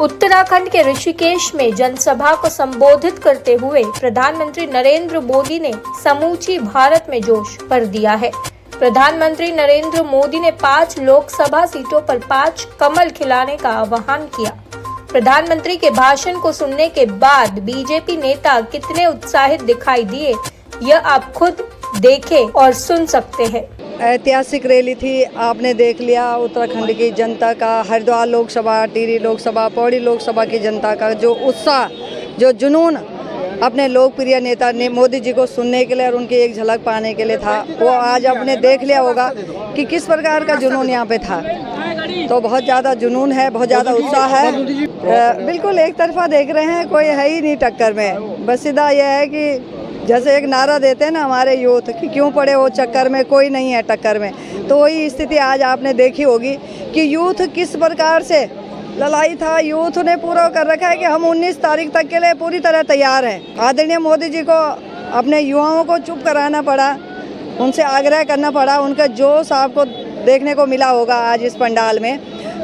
उत्तराखंड के ऋषिकेश में जनसभा को संबोधित करते हुए प्रधानमंत्री नरेंद्र मोदी ने समूची भारत में जोश भर दिया है। प्रधानमंत्री नरेंद्र मोदी ने 5 लोकसभा सीटों पर 5 कमल खिलाने का आह्वान किया। प्रधानमंत्री के भाषण को सुनने के बाद बीजेपी नेता कितने उत्साहित दिखाई दिए, यह आप खुद देखें और सुन सकते हैं। ऐतिहासिक रैली थी, आपने देख लिया उत्तराखंड की जनता का, हरिद्वार लोकसभा, टिहरी लोकसभा, पौड़ी लोकसभा की जनता का जो उत्साह, जो जुनून अपने लोकप्रिय नेता ने मोदी जी को सुनने के लिए और उनकी एक झलक पाने के लिए था, वो आज आपने देख लिया होगा कि किस प्रकार का जुनून यहाँ पे था। तो बहुत ज़्यादा जुनून है, बहुत ज़्यादा उत्साह है। बिल्कुल एक तरफा देख रहे हैं, कोई है ही नहीं टक्कर में। बस सीधा यह है कि जैसे एक नारा देते हैं ना हमारे यूथ कि क्यों पड़े वो चक्कर में, कोई नहीं है टक्कर में, तो वही स्थिति आज आपने देखी होगी कि यूथ किस प्रकार से लड़ाई था। यूथ ने पूरा कर रखा है कि हम 19 तारीख तक के लिए पूरी तरह तैयार हैं। आदरणीय मोदी जी को अपने युवाओं को चुप कराना पड़ा, उनसे आग्रह करना पड़ा, उनका जोश आपको देखने को मिला होगा आज इस पंडाल में।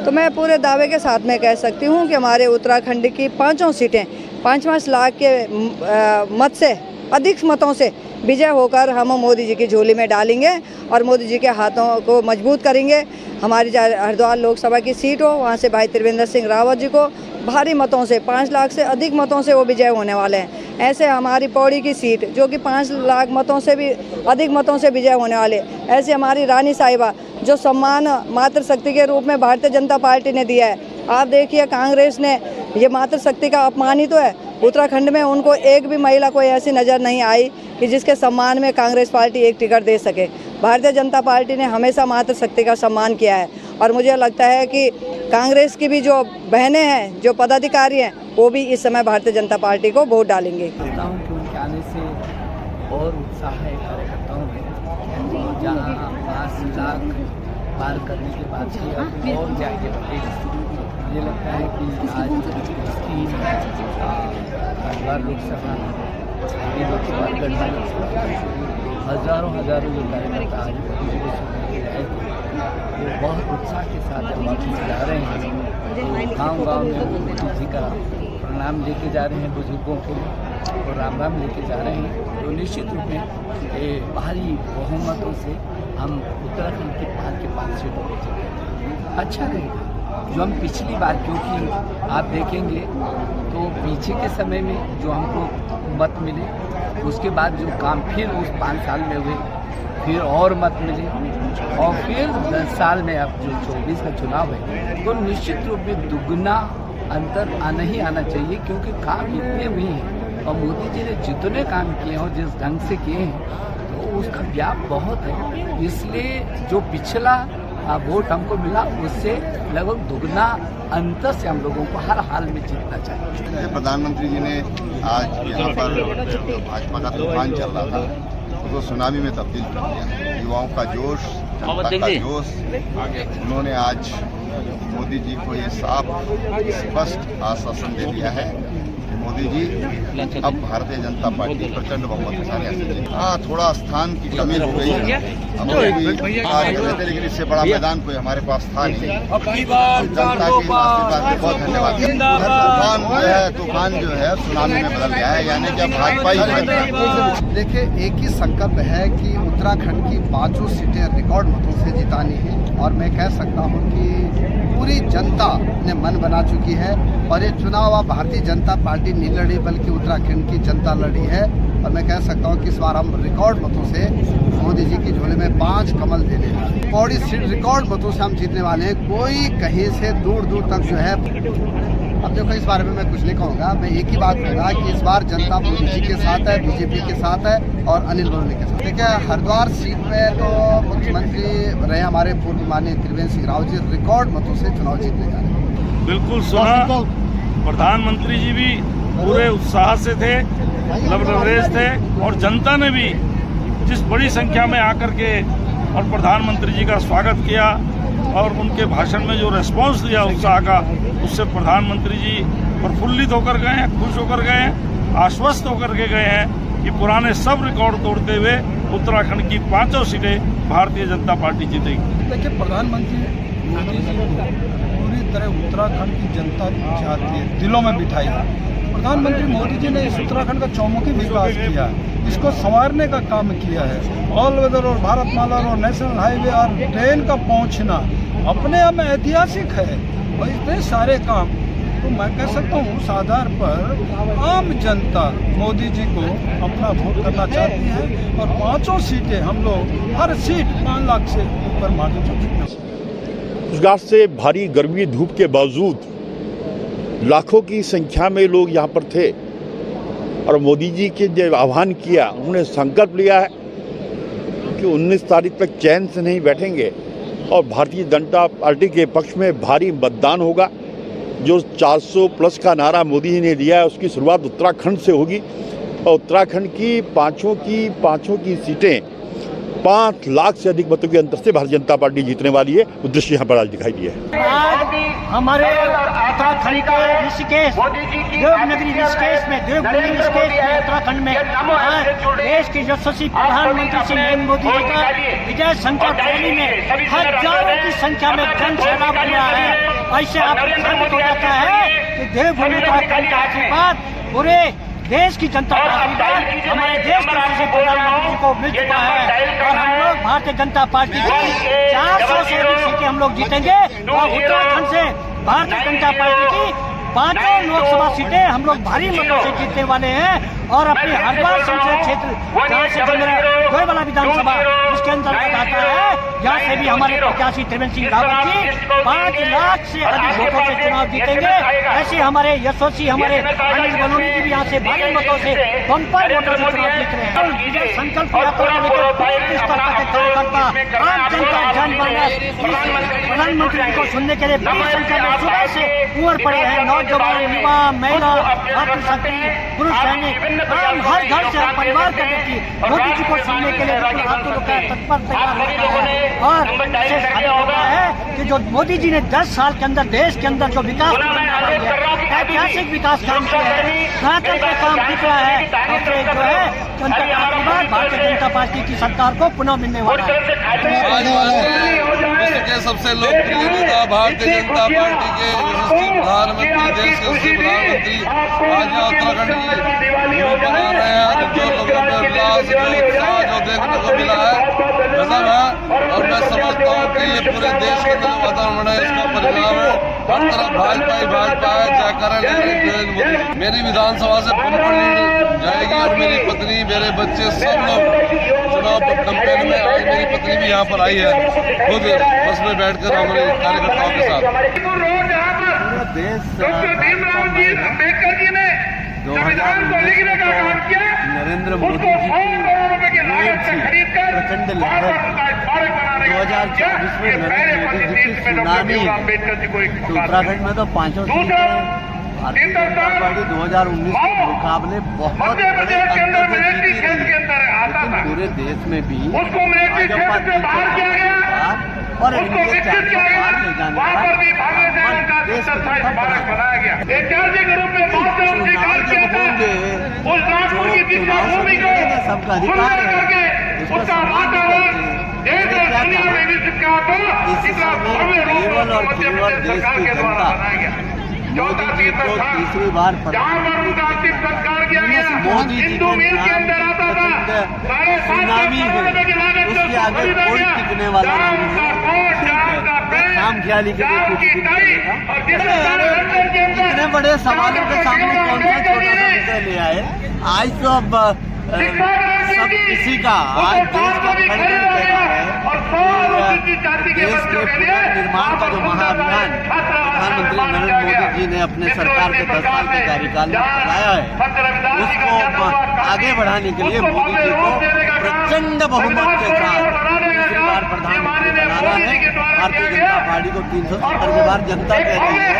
तो मैं पूरे दावे के साथ में कह सकती हूँ कि हमारे उत्तराखंड की 5 सीटें 5-5 लाख के मत से, अधिक मतों से विजय होकर हम मोदी जी की झोली में डालेंगे और मोदी जी के हाथों को मजबूत करेंगे। हमारी हरिद्वार लोकसभा की सीट हो, वहाँ से भाई त्रिवेंद्र सिंह रावत जी को भारी मतों से, 5 लाख से अधिक मतों से वो विजय होने वाले हैं। ऐसे हमारी पौड़ी की सीट जो कि 5 लाख मतों से भी अधिक मतों से विजय होने वाले। ऐसे हमारी रानी साहिबा जो सम्मान मातृशक्ति के रूप में भारतीय जनता पार्टी ने दिया है। आप देखिए कांग्रेस ने ये मातृशक्ति का अपमान ही तो है। उत्तराखंड में उनको एक भी महिला कोई ऐसी नज़र नहीं आई कि जिसके सम्मान में कांग्रेस पार्टी एक टिकट दे सके। भारतीय जनता पार्टी ने हमेशा मातृशक्ति का सम्मान किया है और मुझे लगता है कि कांग्रेस की भी जो बहनें हैं, जो पदाधिकारी हैं, वो भी इस समय भारतीय जनता पार्टी को वोट डालेंगे। लगता हूँ कि उनके आने से और उत्साह है कार्यकर्ताओं में, जहाँ 5 लाख पार करने के बाद से अब और जाएंगे बढ़ेगी। मुझे लगता है कि आज इसकी हरिद्वार लोकसभा, लोकसभा, गढ़वा लोकसभा हज़ारों जो कार्यकर्ता आज मोदी जी को सुनने के लिए आए थे, वो बहुत उत्साह के साथ वापस जा रहे हैं। गाँव में मोदी जी का प्रणाम लेके जा रहे हैं बुजुर्गों के लिए और राम राम लेके जा रहे हैं। तो निश्चित रूप में भारी बहुमतों से हम उत्तराखंड की 5 सीटों को जीतेंगे। अच्छा रहेगा जो हम पिछली बार, क्योंकि आप देखेंगे तो पीछे के समय में जो हमको मत मिले, उसके बाद जो काम फिर उस 5 साल में हुए, फिर और मत मिले और फिर 10 साल में अब जो 24 का चुनाव है, तो निश्चित रूप में दुगना अंतर आना ही आना चाहिए, क्योंकि काम इतने हुए हैं और मोदी जी ने जितने काम किए हैं, जिस ढंग से किए हैं, तो उसका व्याप बहुत है। इसलिए जो पिछला वोट हमको मिला, उससे लगभग दुगना अंतर से हम लोगों को हर हाल में जीतना चाहिए। प्रधानमंत्री जी ने आज यहाँ पर भाजपा का तूफान चल रहा था, उसको सुनामी में तब्दील कर दिया। युवाओं का जोश, जनता का जोश, उन्होंने आज मोदी जी को ये साफ स्पष्ट आश्वासन दे दिया है कि मोदी जी अब भारतीय जनता पार्टी प्रचंड बहुमत के साथ। हाँ, थोड़ा स्थान की कमी हो गई है, हम लोग भी कार्य कर रहे थे, लेकिन इससे बड़ा मैदान कोई हमारे पास था नहीं। जनता के आशीर्वाद से बहुत धन्यवाद। तूफान जो है सुनामी में बदल गया है, यानी कि अब भाजपा ही बदल रहा है। देखिए, एक ही संकल्प है कि उत्तराखंड की 5 सीटें रिकॉर्ड मतों से जितानी है और मैं कह सकता हूं कि पूरी जनता ने मन बना चुकी है और ये चुनाव अब भारतीय जनता पार्टी नहीं लड़ी बल्कि उत्तराखंड की जनता लड़ी है। और मैं कह सकता हूं कि इस बार हम रिकॉर्ड मतों से मोदी जी की झोली में 5 कमल देने हैं। पौड़ी सीट रिकॉर्ड मतों से हम जीतने वाले हैं, कोई कहीं से दूर तक जो है। अब देखो, इस बारे में मैं कुछ नहीं कहूँगा, मैं एक ही बात कहूँगा कि इस बार जनता मोदी जी के साथ है, बीजेपी के साथ है और अनिल बलूनी के साथ। देखिए, हरिद्वार सीट में तो मुख्यमंत्री रहे हमारे पूर्व माननीय त्रिवेंद्र सिंह रावत जी रिकॉर्ड मतों से चुनाव जीतने जा रहे हैं। बिल्कुल सुना, प्रधानमंत्री जी भी पूरे उत्साह से थे, लबरेज थे और जनता ने भी जिस बड़ी संख्या में आकर के और प्रधानमंत्री जी का स्वागत किया और उनके भाषण में जो रिस्पांस दिया उत्साह का, उससे प्रधानमंत्री जी प्रफुल्लित होकर गए हैं, खुश होकर गए हैं, आश्वस्त होकर के गए हैं कि पुराने सब रिकॉर्ड तोड़ते हुए उत्तराखंड की 5 सीटें भारतीय जनता पार्टी जीतेगी। देखिए, प्रधानमंत्री मोदी जी पूरी तरह उत्तराखंड की जनता चाहती है, दिलों में बिठाई है। प्रधानमंत्री मोदी जी ने इस उत्तराखंड का चौमुखी विकास किया है, इसको संवारने का काम किया है। ऑल वेदर और भारतमाला और नेशनल हाईवे और ट्रेन का पहुंचना अपने आप में ऐतिहासिक है और इतने सारे काम। तो मैं कह सकता हूँ उस आधार पर आम जनता मोदी जी को अपना वोट करना चाहती है और 5 सीटें हम लोग हर सीट 5 लाख से ऊपर मार्जिन से जीतने। उस घाट से भारी गर्मी धूप के बावजूद लाखों की संख्या में लोग यहाँ पर थे और मोदी जी के जो आह्वान किया, उन्होंने संकल्प लिया है कि 19 तारीख तक चैन से नहीं बैठेंगे और भारतीय जनता पार्टी के पक्ष में भारी मतदान होगा। जो 400 प्लस का नारा मोदी जी ने दिया है उसकी शुरुआत उत्तराखंड से होगी और उत्तराखंड की पाँचों की सीटें 5 लाख से अधिक मतों के अंतर से भारतीय जनता पार्टी जीतने वाली है। उद्देश्य यहाँ पर आज दिखाई दिया है। आज हमारे उत्तराखंड के ऋषिकेश, देवनगरी ऋषिकेश में, देवभूमि ऋषिकेश में, उत्तराखंड में आज देश के यशस्वी प्रधानमंत्री श्री नरेंद्र मोदी जी का विजय संकल्प रैली में हजारों की संख्या में जन सैलाब हुआ है। ऐसे आपको साबित हो जाता है कि देवभूमि उत्तराखंड का आशीर्वाद पूरे देश की जनता का आशीर्वाद हमारे देश के यशस्वी प्रधानमंत्री जी को मिल चुका है और हम लोग भारतीय जनता पार्टी की 400 से अधिक सीटें हम लोग जीतेंगे और उत्तराखंड से भारतीय जनता पार्टी की 5 लोकसभा सीटें हम लोग भारी मतों से जीतने वाले हैं और अपने हरिद्वार संसदीय क्षेत्र जहाँ से गोयवाला विधानसभा जिसके अंतर्गत आता है, यहाँ से भी हमारे प्रत्याशी त्रिवेंद्र सिंह रावत जी 5 लाख से अधिक वोटों से चुनाव जीतेंगे। ऐसे हमारे यशस्वी हमारे अनिल बलूनी जी भी यहाँ से भारी मतों से बम्पर वोटों से चुनाव जीत रहे हैं। विजय संकल्प यात्रा को लेकर बूथ स्तर तक के कार्यकर्ता आम जनता जनमानस प्रधानमंत्री जी को सुनने के लिए बड़ी संख्या में सुबह से उमड़ पड़े हैं। नौजवान, युवा, महिला, मातृशक्ति, पुरुष सैनिक, आम हर घर से परिवार का व्यक्ति मोदी जी को सुनने के लिए तत्पर तैयार होता है और इससे साबित होता है कि जो मोदी जी ने 10 साल के अंदर देश के अंदर जो विकास ऐतिहासिक विकास काम किया है, कहाँ तक का काम दिख रहा है, उससे जो है जनता का आशीर्वाद भारतीय जनता पार्टी की सरकार को पुनः मिलने वाला है। विश्व के सबसे लोकप्रिय नेता भारतीय जनता पार्टी के यशस्वी प्रधानमंत्री, देश के यशस्वी प्रधानमंत्री आज यहाँ उत्तराखंड की भूमि पर आ रहे हैं। जो लोगों में उल्लास, जो उत्साह जो देखने को मिला है गजब है और मैं समझता हूँ कि ये पूरे देश के अंदर वातावरण है, इसका परिणाम है। हर तरफ भाजपा ही भाजपा है, जयकारा नरेंद्र मोदी। मेरी विधानसभा से पुनः जाएगी और मेरी पत्नी, मेरे बच्चे सब लोग चुनाव कैंपेन में, आज मेरी पत्नी भी यहाँ पर आई है खुद बस में बैठकर हमारे कार्यकर्ताओं के साथ। पूरा देश नरेंद्र मोदी जी की प्रचंड लहर 2024 में नरेंद्र मोदी जी की सुनामी तो उत्तराखंड में तो 5 सीटें भारतीय जनता पार्टी 2019 के मुकाबले बहुत बड़े अंतर से जीती रही है, लेकिन पूरे देश में भी भाजपा 300 और एनडीए 400 पार ले जाने का देश की जनता बनाया गया। चुनाव जब होंगे सबका अधिकार है, उसका सम्मान करके इस समय केवल और केवल देश की जनता मोदी जी को तीसरी बार मोदी जी के नाम सुनामी है, उसके आगे कोई टिकने वाला नहीं है। नाम ख्याली के लिए कुछ भी नहीं। इतने बड़े सवालों के सामने कौन सा छोटा सा विषय ले आए। आज तो अब सब किसी का आज देश का खंडन कहना है। देश के पुनर्निर्माण का जो महाअभियान प्रधानमंत्री नरेंद्र मोदी जी ने अपने सरकार के 10 साल के कार्यकाल में चलाया है, उसको आगे बढ़ाने के लिए मोदी जी को प्रचंड बहुमत के साथ तीसरी बार प्रधानमंत्री बनाना है। भारतीय जनता पार्टी को 370 के बाद जनता कह रही है,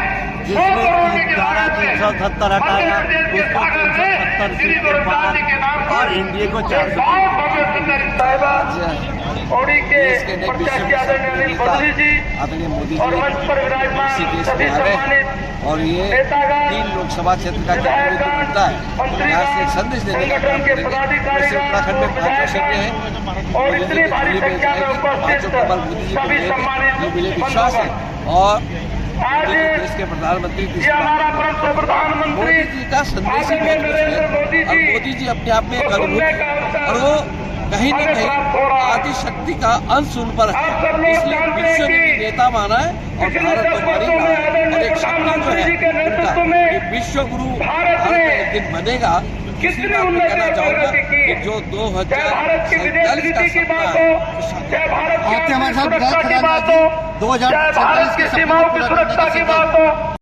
जिसमें 370 हटाया उसको 370 सीट के बाद और एनडीए को 400 देश के नेक आदरणीय मोदी जी ऋषिकेश में आ रहे और ये 3 लोकसभा क्षेत्र का प्रतिनिधित्व करता है। यहाँ से एक संदेश देने का काम करेंगे। वैसे उत्तराखंड में 5 सीटें हैं, मोदी जी की झोली में जाएगी 5 कमल मोदी जी को मिलेगी, ये मुझे विश्वास है और देश के प्रधानमंत्री मोदी जी का संदेश ही बहुत कुछ है और मोदी जी अपने आप में एक अद्भुत है और वो कहीं न कहीं आदि शक्ति का अंश उन पर है, इसलिए विश्व ने भी नेता माना है और भारत को मानी माना है और एक शक्ति जो है उनका ये विश्व गुरु भारत में एक दिन बनेगा। किसी बात में कहना चाहूँगा कि जो 2047 का सपना है आपके हमारे साथ 2047 के सपने को पूरा करने की